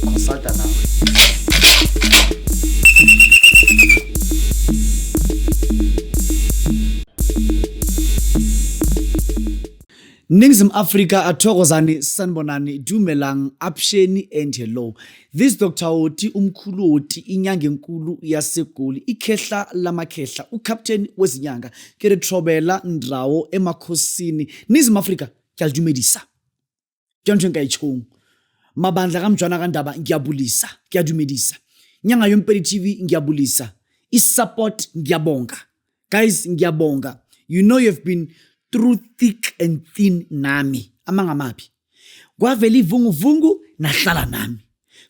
consulta nawe. Ningzim Africa athokozani sanibonani dumelang apsheni and hello. This Dr. Oti umkhulu oti inyanga enkulu yaseGoli ikhehla lamakhehla uCaptain wezinyanga kere Trobela Ndawo emakhosini. Ningzim Africa kyalidumedisa. Kyantwe ngayichong. Mabandla kamjwana kaNdaba ngiyabulisa, kuyadumedisa. Nyanga yoMpeli TV ngiyabulisa. Isupport ngiyabonga. Guys ngiyabonga. You know you've been through thick and thin nami amangamapi kwavela ivunguvungu nahlala nami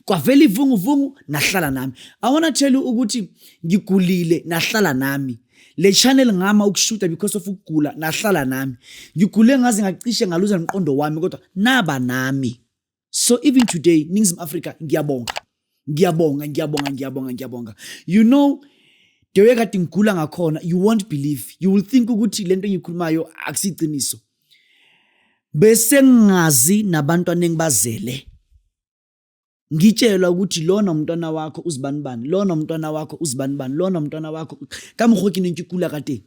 kwavela ivunguvungu nahlala nami. I want to tell you ukuthi ngigulile nahlala nami. Le channel ngama ukushuta because of ukugula nahlala nami. Ngigule ngaze ngacishe ngaluza umqondo wami kodwa naba nami. So even today Ningzim Africa ngiyabonga. You know dewe kade ngigula ngakhona, you won't believe. You will think ukuthi lento engikhulumayo akusiqiniso. Bese ngazi nabantwana engibazele. Ngitshelwa ukuthi lona umntwana wakho uzibanibani, lona umntwana wakho uzibanibani, lona umntwana wakho kamkhoki nenkikula kade.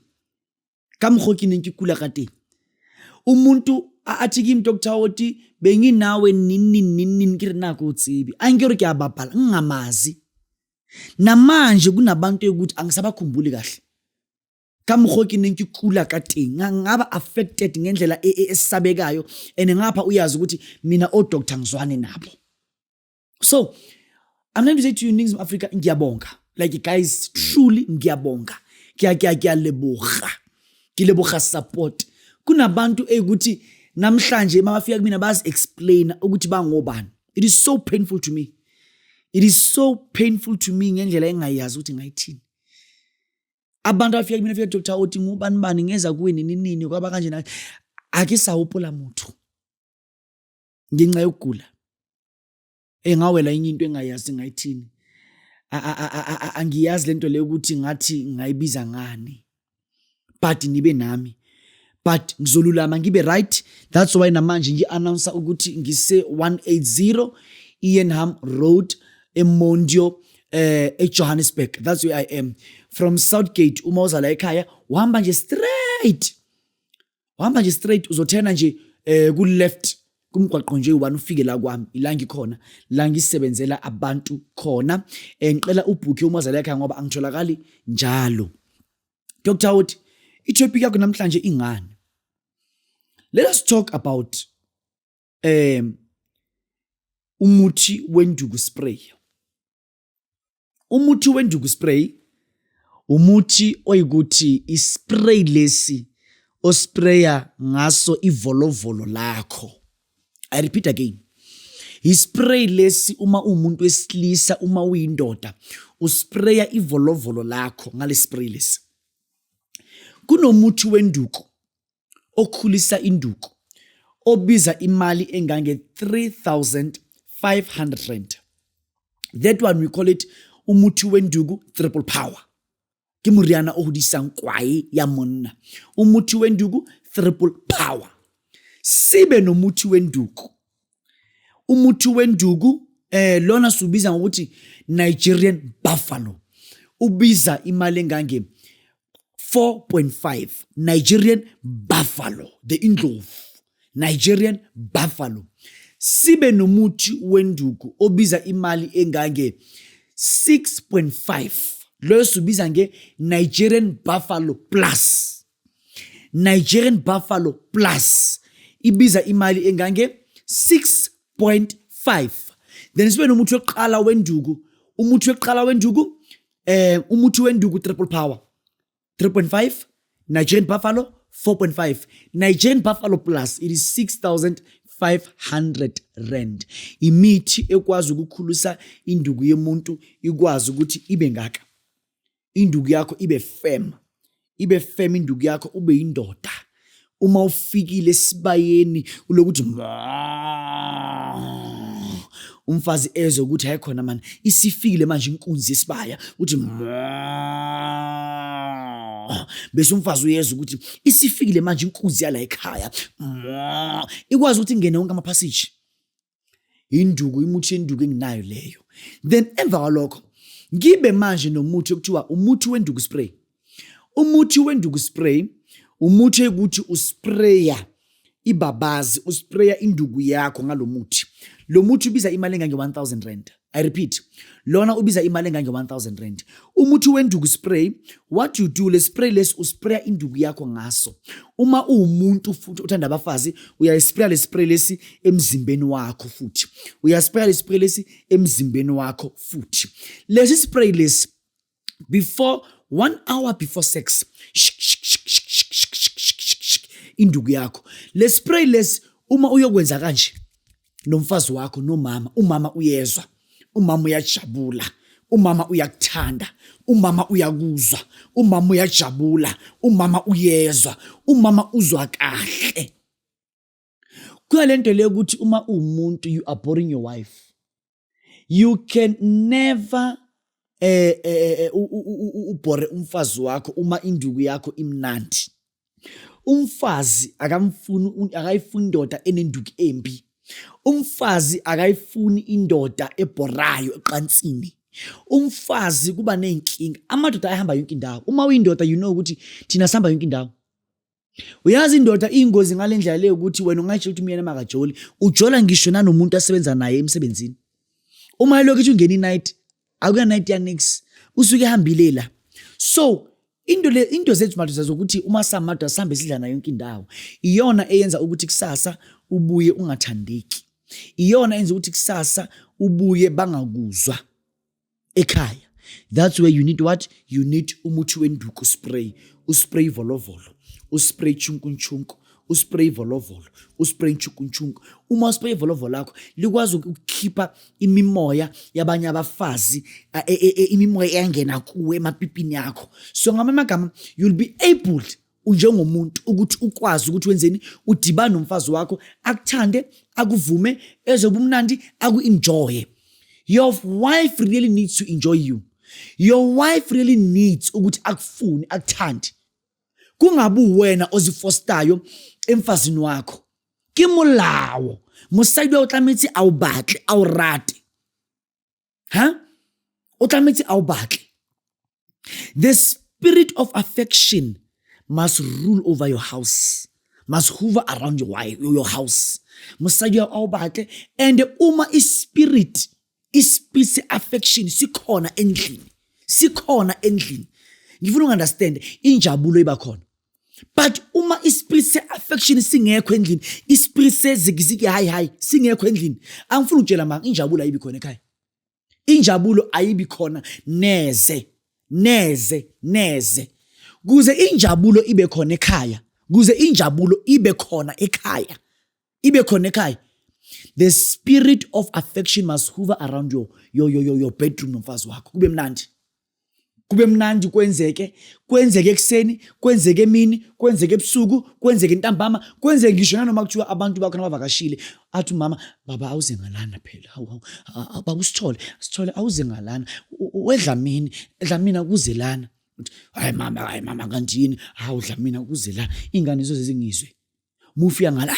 Umuntu athi kimi Dr. Oti benginawe nini kire nako utsibi. Angiro kuyababhala ngingamazi. Namanje kunabantu ukuthi angisabakhumbuli kahle. Kamkhoki nenkikula kade ngaba affected ngendlela esabekayo and ngapha uyazi ukuthi mina Dr. ngizwane nabo. So I'm going to say to you Ningzim Africa ngiyabonga. Like guys, truly ngiyabonga. Ngiyaleboga support. Kunabantu ukuthi namhlanje mabafika kumina bazi explain ukuthi bangobani. It is so painful to me. It is so painful to me ngendlela engayazi ukuthi ngayithini. Abantu abafika kumina fika Dr. Oti ngubani ngeza kuwe nini kwaba kanje na ake sawupola muthu. Ngenxa yokugula. Engawela inye into engayazi ngayithini. Angiyazi lento le ukuthi ngathi ngayibiza ngani. But nibe nami. But ngizolulama ngibe right. That's why namanje ngi-announce ukuthi ngise 180 Ianham Road eMondio eJohannesburg. That's where I am. From Southgate uma uzala ekhaya uhamba nje straight uzothena nje ku left kumgwaqo nje ubani ufike la kwami ila ngikhona la ngisebenzela abantu khona. Ngicela ubhuke uma uzala ekhaya ngoba angitholakali njalo. Dr. Oti itopic yakho namhlanje ingani? Let us talk about umuthi wenduku spray. Umuthi wenduku spray umuthi oyikuthi ispray lesi ospraya ngaso ivolovolo lakho. I repeat again. Ispray lesi uma umuntu wesilisa uma uyindoda uspraya ivolovolo lakho ngale spray lesi. Kunomuthi wenduku okhulisa induku obiza imali engange 3,500 rand. That one we call it umuthi wenduku triple power. Ke moriana o hodisang kwae ya monna. Umuthi wenduku triple power. Sibe nomuthi wenduku. Umuthi wenduku lona subiza ngokuthi Nigerian buffalo. Ubiza imali engange 4.5. Nigerian buffalo. The indlovu. Nigerian buffalo. Sibe nomuthi wenduku obiza imali engange 6.5. Lo subiza nge Nigerian buffalo plus. Nigerian buffalo plus ibiza imali engange 6.5. Then sibe nomuthi weqala wenduku. Umuthi weqala wenduku umuthi wenduku triple power 3.5. Nigerian buffalo 4.5. Nigerian buffalo plus it is 6,500 rand. Imithi ekwazi ukukhulusa induku yemuntu ikwazi ukuthi ibe ngaka. Induku yakho ibe firm. Ibe firm induku yakho ube indoda. Uma ufikile sibayeni ulokuthi umfazi ezwe ukuthi hayi khona man isifikile manje inkunzi yesibaya uthi bese umfazi uyezwa ukuthi isifikile manje inkunzi yala ekhaya ikwazi ukuthi ingene wonke ama passage induku imuthi yenduku enginayo leyo. Then emva kwalokho ngibe manje nomuthi okuthiwa umuthi wenduku spray. Umuthi wenduku spray umuthi ukuthi uspraya ibabazi, uspraya induku yakho ngalomuthi. Lo muthi ubiza imali engange 1000 rand. I repeat, lona ubiza imali engange 1000 rand. Umuthi wenduku spray, what you do, le spray lesi uspraya induku yakho ngaso. Uma umuntu futhi uthanda abafazi, uyayispraya le spray lesi emzimbeni wakho futhi. Uyaspraya le spray lesi emzimbeni wakho futhi. Lesi spray lesi before 1 hour before sex. Induku yakho. Le spray lesi uma uyokwenza kanje nomfazi wakho nomama, umama uyezwa, umama uyajabula, umama uyakuthanda, umama uyakuzwa, umama uyajabula, umama uyezwa, umama uzwa kahle. Kuyalento le ukuthi uma umuntu you are boring your wife, you can never ubore umfazi wakho uma induku yakho imnandi. Umfazi akayifuni indoda enenduku embi. Umfazi akayifuni indoda eborayo eqansini. Umfazi kuba nenkinga. Amadoda ayahamba yonke indawo. Uma uyindoda you know ukuthi thina sihamba yonke indawo. Uyazi indoda ingozi ngalendlela leyo ukuthi wena ungathi uthi mina makajoli, ujola ngisho nanomuntu asebenza naye emsebenzini. Uma lokho ungena i-night, akuya night ya nix, usuke ehambile la. So into zethu madoda zokuthi uma samadoda sihambe sidla nayo yonke indawo, iyona eyenza ukuthi kusasa ubuye ungathandeki. Iyona eyenza ukuthi kusasa ubuye bangakuzwa ekhaya. That's where you need what? You need umuthi wenduku spray. Uspray volovolo, uspray chunkunchunku, uspray volovolo, uspray chunkunchunku. Uma uspray volovolo lakho likwazi ukukhipha imimoya yabanye abafazi, imimoya eyangena kuwe emapipini yakho. So ngamagama you'll be able unjengomuntu ukuthi ukwazi ukuthi wenzeni, udibane nomfazi wakho, akuthande, akuvume, ezobumnandi, aku-enjoy. Your wife really needs to enjoy you. Your wife really needs ukuthi akufune, akuthande. Kungabi wena ozifostayo emfazini wakho. Kimulawo. Mosadi wa utlametsi awubatle, awurate. Utlametsi awubatle. The spirit of affection must rule over your house, must hover around your wife, your house. Mosadi wa awubatle, and uma spirit affection sikhona endlini. Sikhona endlini. Ngifuna ungunderstand injabulo iba khona. But uma ispirit affection singekho endlini, ispirit sezigizigi hayi singekho endlini, angifuna ukutshela manje injabulo ayibi khona ekhaya. Injabulo ayibi khona neze. Kuze injabulo ibe khona ekhaya. Kuze injabulo ibe khona ekhaya. Ibe khona ekhaya. The spirit of affection must hover around your bedroom nomfazi wakho. Kube mnandi. Kube mnandi kwenzeke ekseni, kwenzeke emini, kwenzeke ebusuku, kwenzeke ntambama, kwenzeke ngisho nanoma kuthiwa abantu bakho nabavakashile, athi mama baba awuze ngalana phela. Baba usithole awuze ngalana. Wedla mina kuze lana. Hayi mama kantini, awudla mina kuze la. Ingane zo zingizwe. Mufika ngala.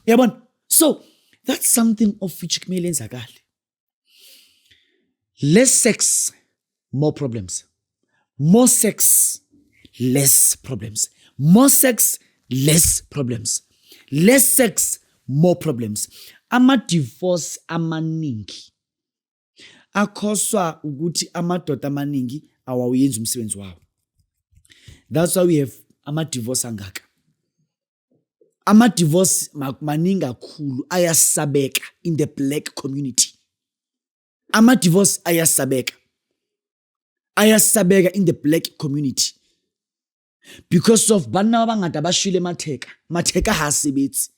Yabona? So that's something of which kumele enzakale. Less sex, more problems. More sex, less problems. More sex, less problems. Less sex, more problems. Ama-divorce amaningi akhoswa ukuthi amadoda amaningi awawuyenza umsebenzi wawo. That's why we have ama-divorce angaka. Ama-divorce maningi kakhulu ayasabeka in the black community. Ama-divorce ayasabeka in the black community because of bana bangata bashile matheka ha sebetsi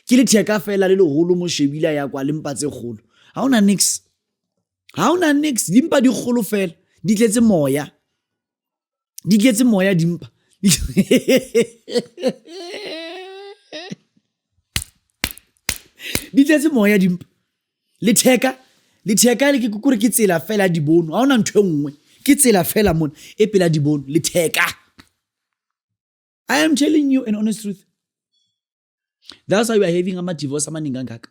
ke le theka fela le holo mo shebila ya kwa le mpatse golo ha ona nix dimpa di golo fela di tletse moya dimpa di tletse moya dimpa le theka le ke kukure ke tsela fela di bono ha ona ntwe nngwe ke tsela fela mona e pela di bono le theka. I am telling you an honest truth. That's why we are having ama-divorce amaningi kangaka.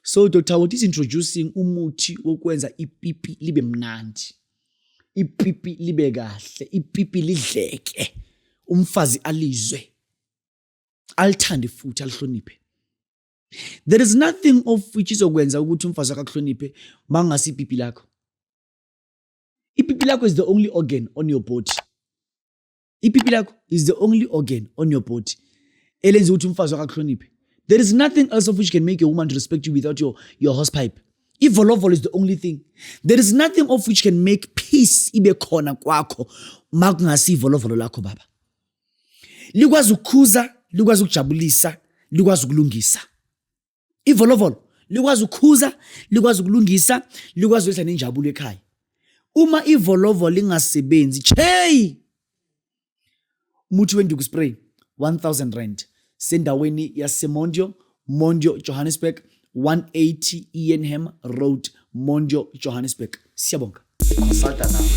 So Dr. Hawoti is introducing umuthi wokwenza ipipi libe mnandi, ipipi libe kahle, ipipi lidleke, umfazi alizwe, alithande futhi alihloniphe. There is nothing of which izokwenza ukuthi umfazi akakuhloniphe mangasi ipipi lakho. Ipipi lakho is the only organ on your body. Ipipi lakho is the only organ on your body elenza ukuthi umfazi akakuhloniphe. There is nothing else of which can make a woman to respect you without your horsepipe. Ivolovolo is the only thing. There is nothing of which can make peace ibe khona kwakho makungasi ivolovolo lakho baba. Likwazi ukukhuza, likwazi ukujabulisa, likwazi ukulungisa. Ivolovolo likwazi ukukhuza, likwazi ukulungisa, likwazi ukwenza nenjabulo ekhaya. Uma ivolovolo lingasebenzi, muthi wenduku spray 1000 rand. Sendaweni yaseMondio, Mondio, Johannesburg, 180 Ianham Road, Mondio, Johannesburg. Siyabonga. Consulta nawe.